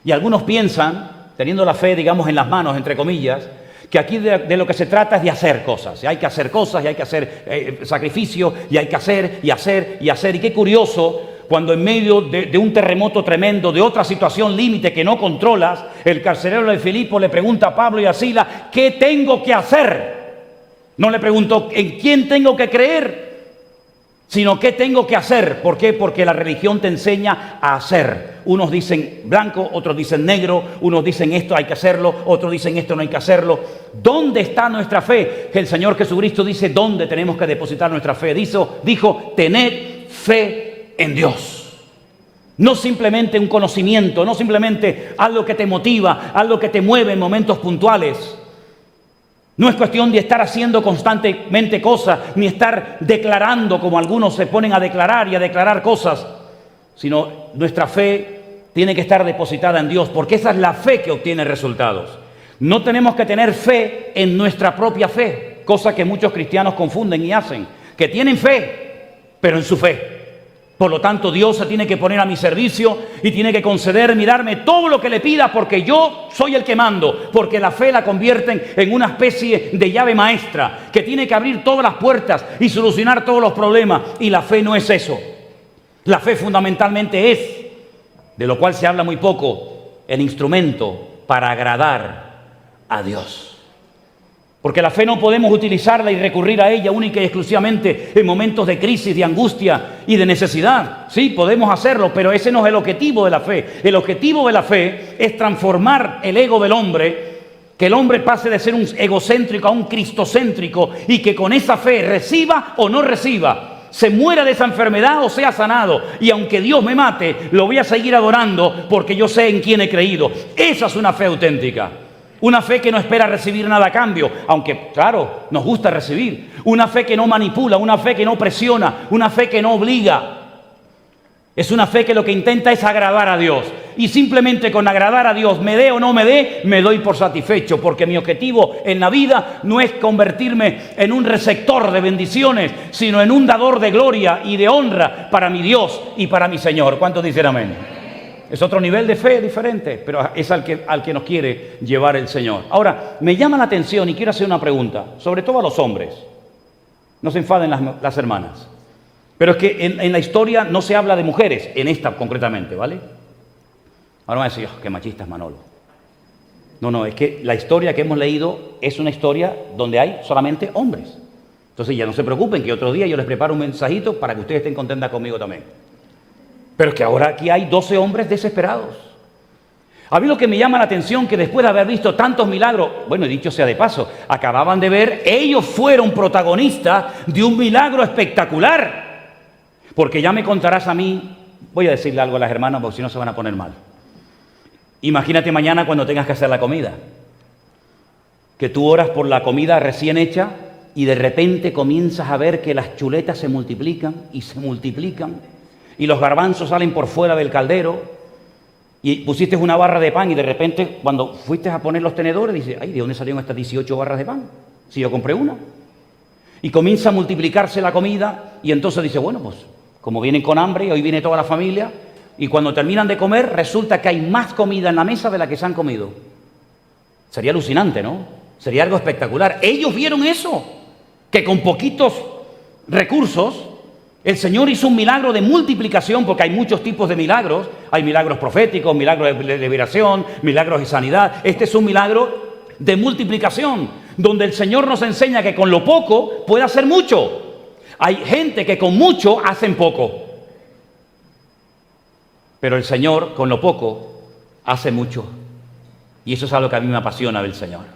Y algunos piensan, teniendo la fe, digamos, en las manos, entre comillas, que aquí de lo que se trata es de hacer cosas. Y hay que hacer cosas, y hay que hacer sacrificios, y hay que hacer, y hacer, y hacer. Y qué curioso, cuando en medio de un terremoto tremendo, de otra situación límite que no controlas, el carcelero de Filipo le pregunta a Pablo y a Silas, ¿qué tengo que hacer? No le preguntó, ¿en quién tengo que creer? Sino, ¿qué tengo que hacer? ¿Por qué? Porque la religión te enseña a hacer. Unos dicen blanco, otros dicen negro, unos dicen esto hay que hacerlo, otros dicen esto no hay que hacerlo. ¿Dónde está nuestra fe? Que el Señor Jesucristo dice, ¿dónde tenemos que depositar nuestra fe? Dijo, tened fe en Dios. No simplemente un conocimiento, no simplemente algo que te motiva, algo que te mueve en momentos puntuales. No es cuestión de estar haciendo constantemente cosas, ni estar declarando como algunos se ponen a declarar y a declarar cosas, sino nuestra fe tiene que estar depositada en Dios, porque esa es la fe que obtiene resultados. No tenemos que tener fe en nuestra propia fe, cosa que muchos cristianos confunden y hacen, que tienen fe, pero en su fe. Por lo tanto, Dios se tiene que poner a mi servicio y tiene que concederme y darme todo lo que le pida porque yo soy el que mando, porque la fe la convierten en una especie de llave maestra que tiene que abrir todas las puertas y solucionar todos los problemas. Y la fe no es eso. La fe fundamentalmente es, de lo cual se habla muy poco, el instrumento para agradar a Dios. Porque la fe no podemos utilizarla y recurrir a ella única y exclusivamente en momentos de crisis, de angustia y de necesidad. Sí, podemos hacerlo, pero ese no es el objetivo de la fe. El objetivo de la fe es transformar el ego del hombre, que el hombre pase de ser un egocéntrico a un cristocéntrico y que con esa fe reciba o no reciba, se muera de esa enfermedad o sea sanado. Y aunque Dios me mate, lo voy a seguir adorando porque yo sé en quién he creído. Esa es una fe auténtica. Una fe que no espera recibir nada a cambio, aunque, claro, nos gusta recibir. Una fe que no manipula, una fe que no presiona, una fe que no obliga. Es una fe que lo que intenta es agradar a Dios. Y simplemente con agradar a Dios, me dé o no me dé, me doy por satisfecho. Porque mi objetivo en la vida no es convertirme en un receptor de bendiciones, sino en un dador de gloria y de honra para mi Dios y para mi Señor. ¿Cuántos dicen amén? Es otro nivel de fe diferente, pero es al que nos quiere llevar el Señor. Ahora, me llama la atención y quiero hacer una pregunta, sobre todo a los hombres. No se enfaden las hermanas. Pero es que en la historia no se habla de mujeres, en esta concretamente, ¿vale? Ahora van a decir, oh, qué machista es Manolo. No, es que la historia que hemos leído es una historia donde hay solamente hombres. Entonces ya no se preocupen, que otro día yo les preparo un mensajito para que ustedes estén contentas conmigo también. Pero es que ahora aquí hay 12 hombres desesperados. A mí lo que me llama la atención que después de haber visto tantos milagros, bueno, dicho sea de paso, acababan de ver, ellos fueron protagonistas de un milagro espectacular. Porque ya me contarás a mí, voy a decirle algo a las hermanas porque si no se van a poner mal. Imagínate mañana cuando tengas que hacer la comida, que tú oras por la comida recién hecha y de repente comienzas a ver que las chuletas se multiplican y los garbanzos salen por fuera del caldero y pusiste una barra de pan y de repente cuando fuiste a poner los tenedores dices, ay, ¿de dónde salieron estas 18 barras de pan? Si yo compré una. Y comienza a multiplicarse la comida y entonces dice, bueno, pues como vienen con hambre y hoy viene toda la familia y cuando terminan de comer resulta que hay más comida en la mesa de la que se han comido. Sería alucinante, ¿no? Sería algo espectacular. Ellos vieron eso, que con poquitos recursos el Señor hizo un milagro de multiplicación, porque hay muchos tipos de milagros. Hay milagros proféticos, milagros de liberación, milagros de sanidad. Este es un milagro de multiplicación, donde el Señor nos enseña que con lo poco puede hacer mucho. Hay gente que con mucho hacen poco. Pero el Señor con lo poco hace mucho. Y eso es algo que a mí me apasiona del Señor.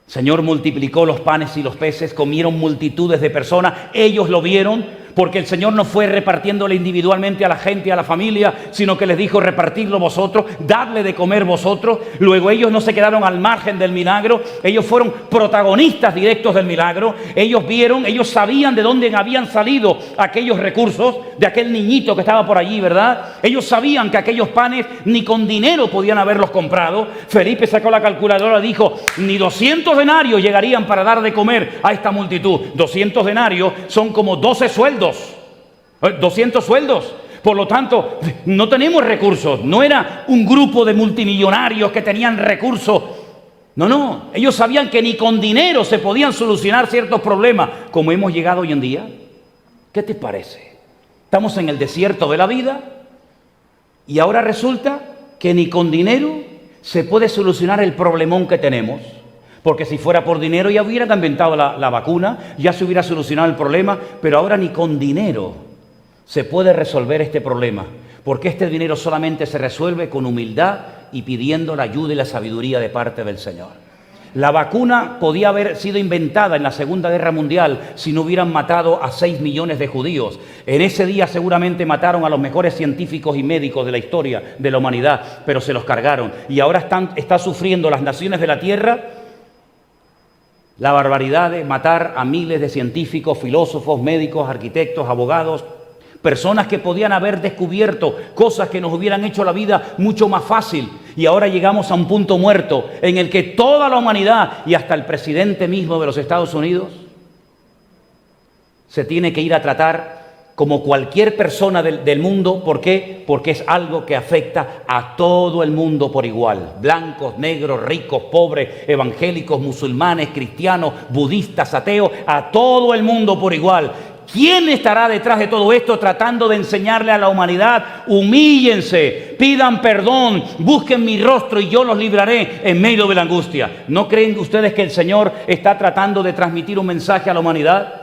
El Señor multiplicó los panes y los peces, comieron multitudes de personas, ellos lo vieron, porque el Señor no fue repartiéndole individualmente a la gente, a la familia, sino que les dijo repartirlo vosotros, dadle de comer vosotros. Luego ellos no se quedaron al margen del milagro, ellos fueron protagonistas directos del milagro. Ellos vieron, ellos sabían de dónde habían salido aquellos recursos, de aquel niñito que estaba por allí, ¿verdad? Ellos sabían que aquellos panes ni con dinero podían haberlos comprado. Felipe sacó la calculadora y dijo, ni 200 denarios llegarían para dar de comer a esta multitud. 200 denarios son como 12 sueldos. 200 sueldos. Por lo tanto, no tenemos recursos. No era un grupo de multimillonarios que tenían recursos. No. Ellos sabían que ni con dinero se podían solucionar ciertos problemas, como hemos llegado hoy en día. ¿Qué te parece? Estamos en el desierto de la vida y ahora resulta que ni con dinero se puede solucionar el problemón que tenemos. Porque si fuera por dinero ya hubieran inventado la vacuna, ya se hubiera solucionado el problema, pero ahora ni con dinero se puede resolver este problema, porque este dinero solamente se resuelve con humildad y pidiendo la ayuda y la sabiduría de parte del Señor. La vacuna podía haber sido inventada en la Segunda Guerra Mundial si no hubieran matado a 6 millones de judíos. En ese día seguramente mataron a los mejores científicos y médicos de la historia de la humanidad, pero se los cargaron. Y ahora están sufriendo las naciones de la tierra la barbaridad de matar a miles de científicos, filósofos, médicos, arquitectos, abogados, personas que podían haber descubierto cosas que nos hubieran hecho la vida mucho más fácil. Y ahora llegamos a un punto muerto en el que toda la humanidad y hasta el presidente mismo de los Estados Unidos se tiene que ir a tratar como cualquier persona del mundo. ¿Por qué? Porque es algo que afecta a todo el mundo por igual. Blancos, negros, ricos, pobres, evangélicos, musulmanes, cristianos, budistas, ateos, a todo el mundo por igual. ¿Quién estará detrás de todo esto tratando de enseñarle a la humanidad? Humíllense, pidan perdón, busquen mi rostro y yo los libraré en medio de la angustia. ¿No creen ustedes que el Señor está tratando de transmitir un mensaje a la humanidad?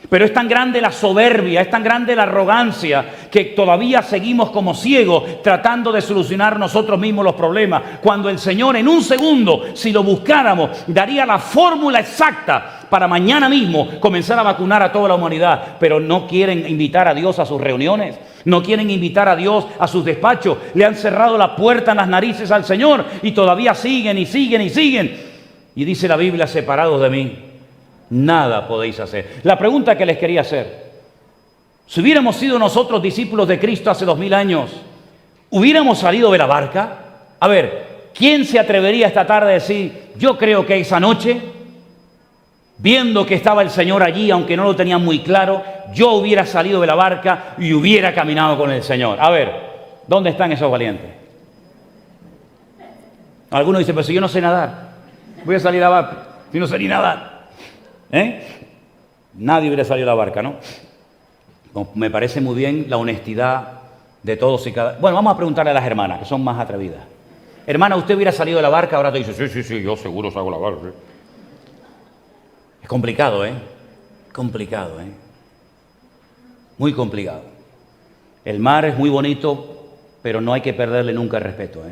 Pero es tan grande la soberbia, es tan grande la arrogancia, que todavía seguimos como ciegos tratando de solucionar nosotros mismos los problemas, cuando el Señor en un segundo, si lo buscáramos, daría la fórmula exacta para mañana mismo comenzar a vacunar a toda la humanidad. Pero no quieren invitar a Dios a sus reuniones, no quieren invitar a Dios a sus despachos, le han cerrado la puerta en las narices al Señor y todavía siguen y siguen y siguen. Y dice la Biblia, separados de mí, nada podéis hacer. La pregunta que les quería hacer, Si hubiéramos sido nosotros discípulos de Cristo hace 2000 años, ¿hubiéramos salido de la barca? A ver, ¿quién se atrevería esta tarde a decir, yo creo que esa noche, viendo que estaba el Señor allí, aunque no lo tenía muy claro, yo hubiera salido de la barca y hubiera caminado con el Señor? A ver, ¿dónde están esos valientes? Algunos dicen, pues si yo no sé nadar, voy a salir a la barca, si no sé ni nadar. Nadie hubiera salido a la barca, ¿no? Me parece muy bien la honestidad de todos y cada... Bueno, vamos a preguntarle a las hermanas, que son más atrevidas. Hermana, ¿usted hubiera salido de la barca? Ahora te dice, sí, yo seguro salgo de la barca. Sí. Es complicado, Complicado, Muy complicado. El mar es muy bonito, pero no hay que perderle nunca el respeto,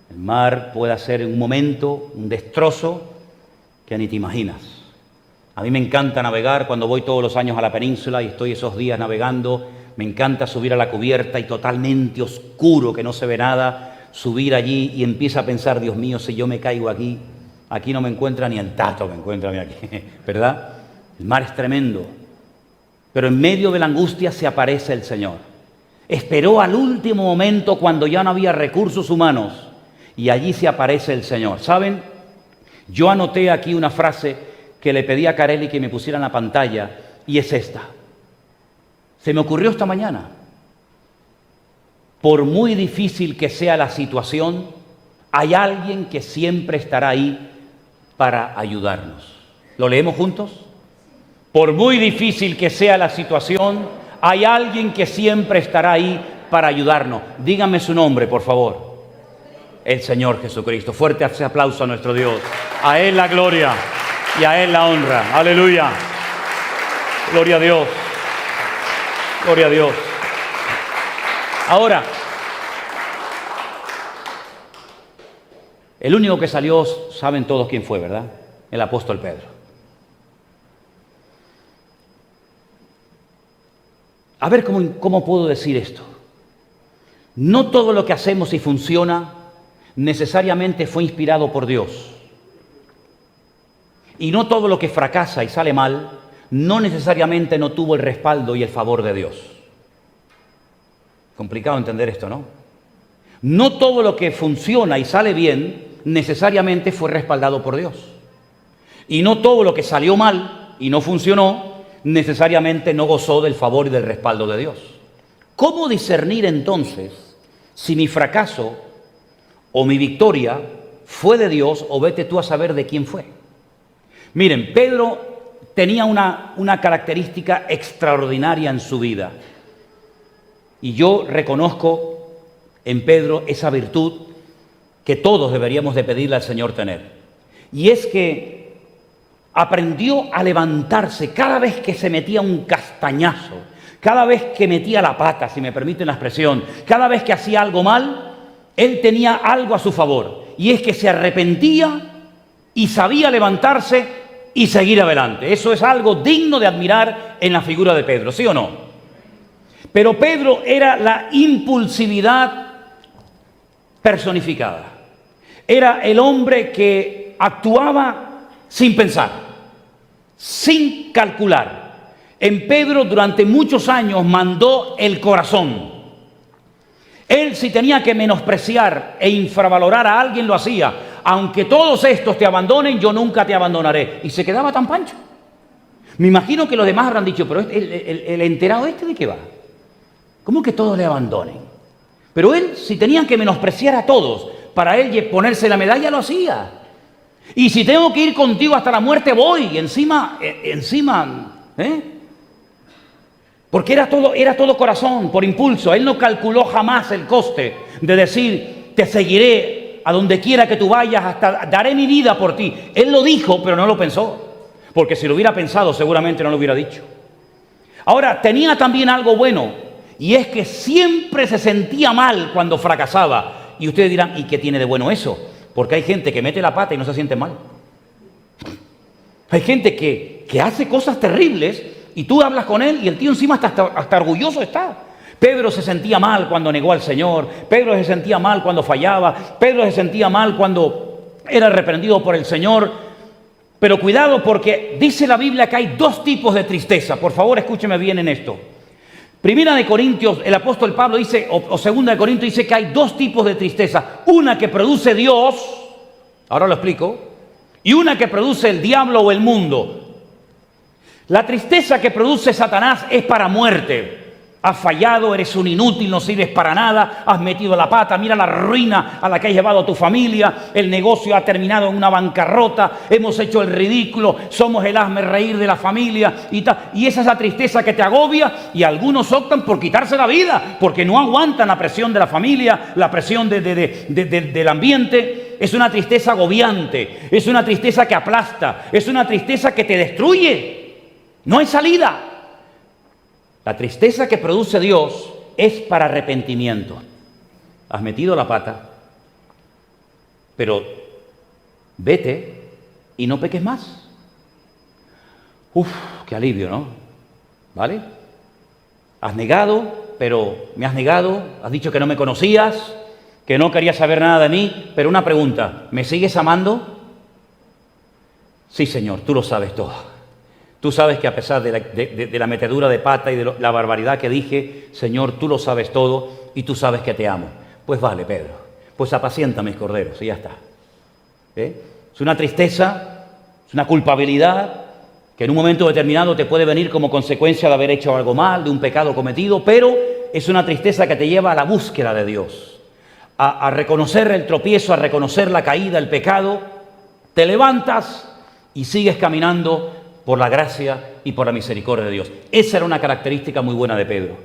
El mar puede ser en un momento un destrozo que ni te imaginas. A mí me encanta navegar cuando voy todos los años a la península y estoy esos días navegando. Me encanta subir a la cubierta y totalmente oscuro, que no se ve nada, subir allí y empieza a pensar, Dios mío, si yo me caigo aquí, aquí no me encuentra ni el tato, me encuentra a mí aquí, ¿verdad? El mar es tremendo, pero en medio de la angustia se aparece el Señor. Esperó al último momento cuando ya no había recursos humanos y allí se aparece el Señor. ¿Saben? Yo anoté aquí una frase que le pedí a Carelli que me pusiera en la pantalla y es esta. Se me ocurrió esta mañana. Por muy difícil que sea la situación, hay alguien que siempre estará ahí para ayudarnos. ¿Lo leemos juntos? Por muy difícil que sea la situación, hay alguien que siempre estará ahí para ayudarnos. Díganme su nombre, por favor. El Señor Jesucristo. Fuerte aplauso a nuestro Dios. A Él la gloria y a Él la honra. Aleluya. Gloria a Dios. Gloria a Dios. Ahora, el único que salió, saben todos quién fue, ¿verdad? El apóstol Pedro. A ver, ¿cómo puedo decir esto? No todo lo que hacemos y funciona necesariamente fue inspirado por Dios. Y no todo lo que fracasa y sale mal, no necesariamente no tuvo el respaldo y el favor de Dios. Complicado entender esto, ¿no? No todo lo que funciona y sale bien, necesariamente fue respaldado por Dios. Y no todo lo que salió mal y no funcionó, necesariamente no gozó del favor y del respaldo de Dios. ¿Cómo discernir entonces si mi fracaso o mi victoria fue de Dios o vete tú a saber de quién fue? Miren, Pedro tenía una característica extraordinaria en su vida. Y yo reconozco en Pedro esa virtud que todos deberíamos de pedirle al Señor tener. Y es que aprendió a levantarse cada vez que se metía un castañazo, cada vez que metía la pata, si me permiten la expresión, cada vez que hacía algo mal, él tenía algo a su favor. Y es que se arrepentía y sabía levantarse y seguir adelante. Eso es algo digno de admirar en la figura de Pedro, ¿sí o no? Pero Pedro era la impulsividad personificada. Era el hombre que actuaba sin pensar, sin calcular. En Pedro durante muchos años mandó el corazón. Él, si tenía que menospreciar e infravalorar a alguien, lo hacía. Aunque todos estos te abandonen, yo nunca te abandonaré. Y se quedaba tan pancho. Me imagino que los demás habrán dicho, pero el enterado ¿de qué va? ¿Cómo que todos le abandonen? Pero él, si tenían que menospreciar a todos, para él ponerse la medalla, lo hacía. Y si tengo que ir contigo hasta la muerte, voy. Y encima, porque era todo corazón, por impulso. Él no calculó jamás el coste de decir, te seguiré a donde quiera que tú vayas, hasta daré mi vida por ti. Él lo dijo, pero no lo pensó. Porque si lo hubiera pensado, seguramente no lo hubiera dicho. Ahora, tenía también algo bueno, y es que siempre se sentía mal cuando fracasaba. Y ustedes dirán, ¿y qué tiene de bueno eso? Porque hay gente que mete la pata y no se siente mal. Hay gente que hace cosas terribles y tú hablas con él y el tío encima hasta orgulloso está. Pedro se sentía mal cuando negó al Señor. Pedro se sentía mal cuando fallaba. Pedro se sentía mal cuando era reprendido por el Señor. Pero cuidado, porque dice la Biblia que hay dos tipos de tristeza. Por favor, escúcheme bien en esto. Primera de Corintios, el apóstol Pablo dice, o segunda de Corintios dice que hay dos tipos de tristeza. Una que produce Dios, ahora lo explico, y una que produce el diablo o el mundo. La tristeza que produce Satanás es para muerte. Has fallado, eres un inútil, no sirves para nada, has metido la pata, mira la ruina a la que has llevado a tu familia, el negocio ha terminado en una bancarrota, hemos hecho el ridículo, somos el hazme reír de la familia y tal. Y esa es la tristeza que te agobia, y algunos optan por quitarse la vida porque no aguantan la presión de la familia, la presión del ambiente. Es una tristeza agobiante, es una tristeza que aplasta, es una tristeza que te destruye. No hay salida. La tristeza que produce Dios es para arrepentimiento. Has metido la pata, pero vete y no peques más. Uf, qué alivio, ¿no? ¿Vale? Has negado, pero me has negado, has dicho que no me conocías, que no querías saber nada de mí, pero una pregunta, ¿me sigues amando? Sí, Señor, tú lo sabes todo. Tú sabes que a pesar de la metedura de pata y de la barbaridad que dije, Señor, tú lo sabes todo y tú sabes que te amo. Pues vale, Pedro, pues apacienta mis corderos y ya está. Es una tristeza, es una culpabilidad que en un momento determinado te puede venir como consecuencia de haber hecho algo mal, de un pecado cometido, pero es una tristeza que te lleva a la búsqueda de Dios, a reconocer el tropiezo, a reconocer la caída, el pecado. Te levantas y sigues caminando por la gracia y por la misericordia de Dios. Esa era una característica muy buena de Pedro.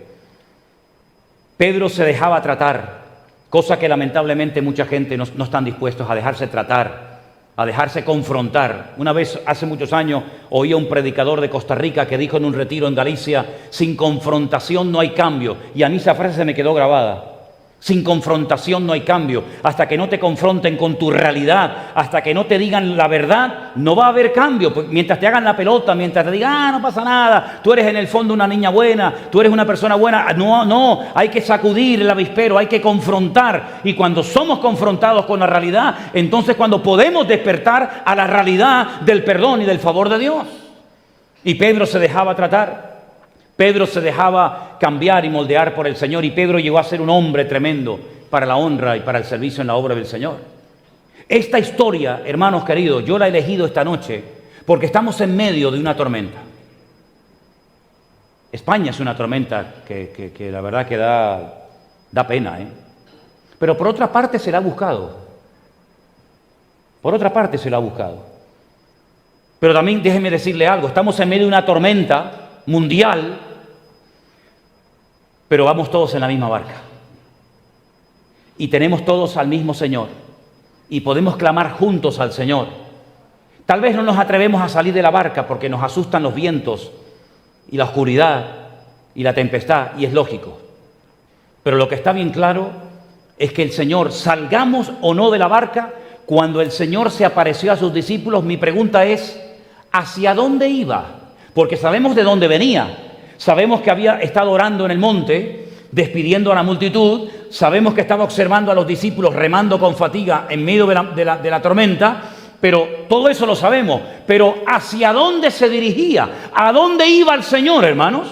Pedro se dejaba tratar, cosa que lamentablemente mucha gente no están dispuestos a dejarse tratar, a dejarse confrontar. Una vez, hace muchos años, oí a un predicador de Costa Rica que dijo en un retiro en Galicia, sin confrontación no hay cambio. Y a mí esa frase se me quedó grabada. Sin confrontación no hay cambio. Hasta que no te confronten con tu realidad, hasta que no te digan la verdad, no va a haber cambio. Pues mientras te hagan la pelota, mientras te digan, no pasa nada, tú eres en el fondo una niña buena, tú eres una persona buena. No, hay que sacudir el avispero, hay que confrontar. Y cuando somos confrontados con la realidad, entonces cuando podemos despertar a la realidad del perdón y del favor de Dios. Y Pedro se dejaba tratar. Pedro se dejaba cambiar y moldear por el Señor, y Pedro llegó a ser un hombre tremendo para la honra y para el servicio en la obra del Señor. Esta historia, hermanos queridos, yo la he elegido esta noche porque estamos en medio de una tormenta. España es una tormenta que la verdad que da pena, ¿eh? Pero por otra parte se la ha buscado. Por otra parte se la ha buscado. Pero también déjeme decirle algo, estamos en medio de una tormenta mundial, pero vamos todos en la misma barca y tenemos todos al mismo Señor y podemos clamar juntos al Señor. Tal vez no nos atrevemos a salir de la barca porque nos asustan los vientos y la oscuridad y la tempestad, y es lógico, pero lo que está bien claro es que el Señor, salgamos o no de la barca, cuando el Señor se apareció a sus discípulos, mi pregunta es, ¿hacia dónde iba? Porque sabemos de dónde venía, sabemos que había estado orando en el monte, despidiendo a la multitud, sabemos que estaba observando a los discípulos remando con fatiga en medio de la tormenta, pero todo eso lo sabemos. Pero ¿hacia dónde se dirigía? ¿A dónde iba el Señor, hermanos?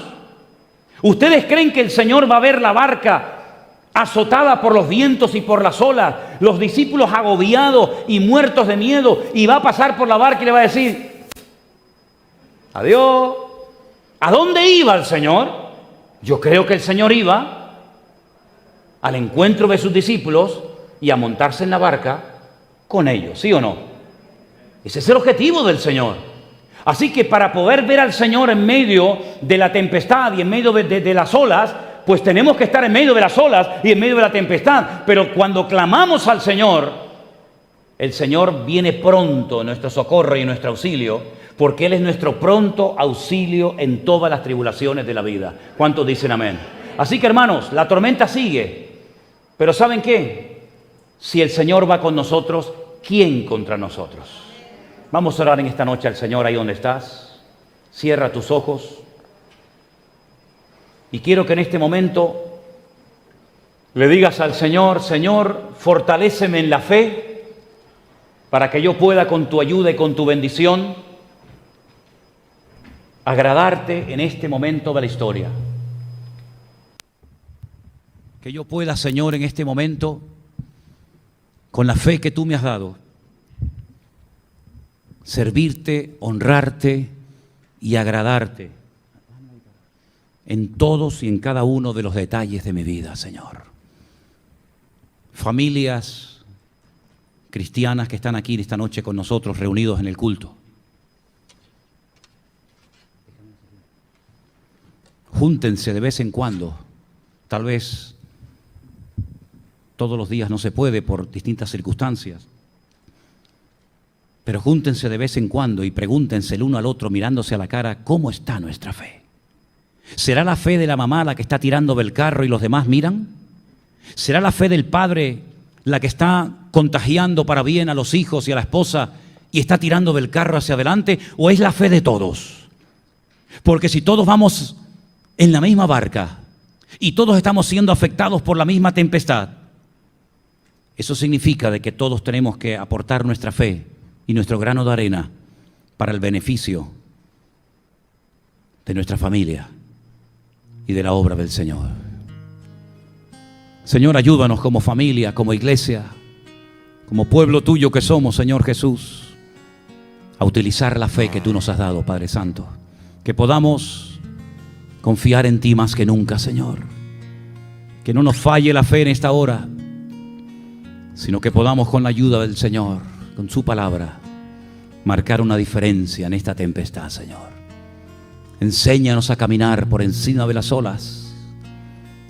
¿Ustedes creen que el Señor va a ver la barca azotada por los vientos y por las olas, los discípulos agobiados y muertos de miedo, y va a pasar por la barca y le va a decir, adiós? ¿A dónde iba el Señor? Yo creo que el Señor iba al encuentro de sus discípulos y a montarse en la barca con ellos, ¿sí o no? Ese es el objetivo del Señor. Así que para poder ver al Señor en medio de la tempestad y en medio de las olas, pues tenemos que estar en medio de las olas y en medio de la tempestad. Pero cuando clamamos al Señor, el Señor viene pronto en nuestro socorro y en nuestro auxilio, porque Él es nuestro pronto auxilio en todas las tribulaciones de la vida. ¿Cuántos dicen amén? Así que, hermanos, la tormenta sigue. Pero ¿saben qué? Si el Señor va con nosotros, ¿quién contra nosotros? Vamos a orar en esta noche al Señor ahí donde estás. Cierra tus ojos. Y quiero que en este momento le digas al Señor, Señor, fortaléceme en la fe para que yo pueda con tu ayuda y con tu bendición agradarte en este momento de la historia. Que yo pueda, Señor, en este momento, con la fe que tú me has dado, servirte, honrarte y agradarte en todos y en cada uno de los detalles de mi vida, Señor. Familias cristianas que están aquí esta noche con nosotros, reunidos en el culto. Júntense de vez en cuando. Tal vez todos los días no se puede por distintas circunstancias. Pero júntense de vez en cuando y pregúntense el uno al otro mirándose a la cara, ¿cómo está nuestra fe? ¿Será la fe de la mamá la que está tirando del carro y los demás miran? ¿Será la fe del padre la que está contagiando para bien a los hijos y a la esposa y está tirando del carro hacia adelante? ¿O es la fe de todos? Porque si todos vamos en la misma barca y todos estamos siendo afectados por la misma tempestad, eso significa de que todos tenemos que aportar nuestra fe y nuestro grano de arena para el beneficio de nuestra familia y de la obra del Señor. Señor, ayúdanos como familia, como iglesia, como pueblo tuyo que somos, Señor Jesús, a utilizar la fe que tú nos has dado, Padre Santo. Que podamos confiar en ti más que nunca, Señor. Que no nos falle la fe en esta hora, sino que podamos con la ayuda del Señor, con su palabra, marcar una diferencia en esta tempestad, Señor. Enséñanos a caminar por encima de las olas.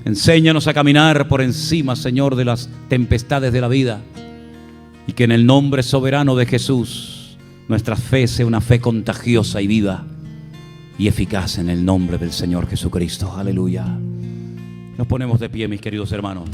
Enséñanos a caminar por encima, Señor, de las tempestades de la vida. Y que en el nombre soberano de Jesús, nuestra fe sea una fe contagiosa y viva y eficaz en el nombre del Señor Jesucristo. Aleluya. Nos ponemos de pie, mis queridos hermanos.